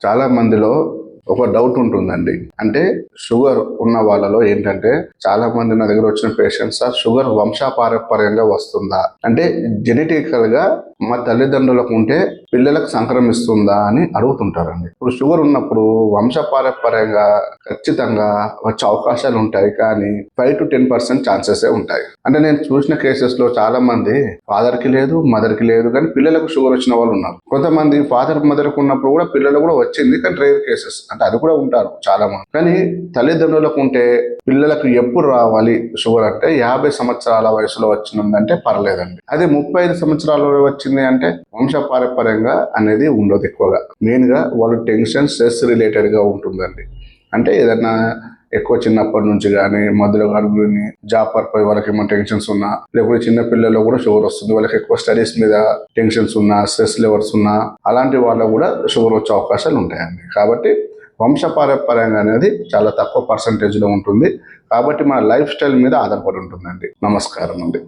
చాలా మందిలో ఒక డౌట్ ఉంటుందండి. అంటే షుగర్ ఉన్న వాళ్ళలో ఏంటంటే చాలా మంది నా దగ్గర వచ్చిన పేషెంట్స్ షుగర్ వంశపారంపర్యంగా వస్తుందా, అంటే జెనెటికల్ గా మా తల్లిదండ్రులకు ఉంటే పిల్లలకు సంక్రమిస్తుందా అని అడుగుతుంటారండి. ఇప్పుడు షుగర్ ఉన్నప్పుడు వంశపారంపర్యంగా ఖచ్చితంగా వచ్చే అవకాశాలు ఉంటాయి, కానీ 5 to 10% ఛాన్సెస్ ఉంటాయి. అంటే నేను చూసిన కేసెస్ లో చాలా మంది ఫాదర్ కి లేదు, మదర్ కి లేదు, కానీ పిల్లలకు షుగర్ వచ్చిన వాళ్ళు ఉన్నారు. కొంతమంది ఫాదర్ మదర్ కు ఉన్నప్పుడు కూడా పిల్లలు కూడా వచ్చింది, కానీ రేర్ కేసెస్, అంటే అది కూడా ఉంటారు చాలా మంది. కానీ తల్లిదండ్రులకు ఉంటే పిల్లలకు ఎప్పుడు రావాలి షుగర్ అంటే 50 సంవత్సరాల వయసులో వచ్చిందంటే పర్లేదండి. అదే 35 సంవత్సరాల వచ్చింది అంటే వంశపారంపర్యంగా అనేది ఉండదు. ఎక్కువగా మెయిన్ గా వాళ్ళు టెన్షన్, స్ట్రెస్ రిలేటెడ్ గా ఉంటుందండి. అంటే ఏదన్నా ఎక్కువ చిన్నప్పటి నుంచి కానీ మధ్యలో కానీ జాబ్ పర్పస్ వాళ్ళకి ఏమైనా టెన్షన్స్ ఉన్నా, లేకపోతే చిన్న పిల్లల్లో కూడా షుగర్ వస్తుంది, వాళ్ళకి ఎక్కువ స్టడీస్ మీద టెన్షన్స్ ఉన్నా, స్ట్రెస్ లెవెల్స్ ఉన్నా, అలాంటి వాళ్ళకు కూడా షుగర్ వచ్చే అవకాశాలు ఉంటాయండి. కాబట్టి వంశపారంపర్యంగా అనేది చాలా తక్కువ పర్సంటేజ్లో ఉంటుంది. కాబట్టి మన లైఫ్ స్టైల్ మీద ఆధారపడి ఉంటుందండి. నమస్కారం అండి.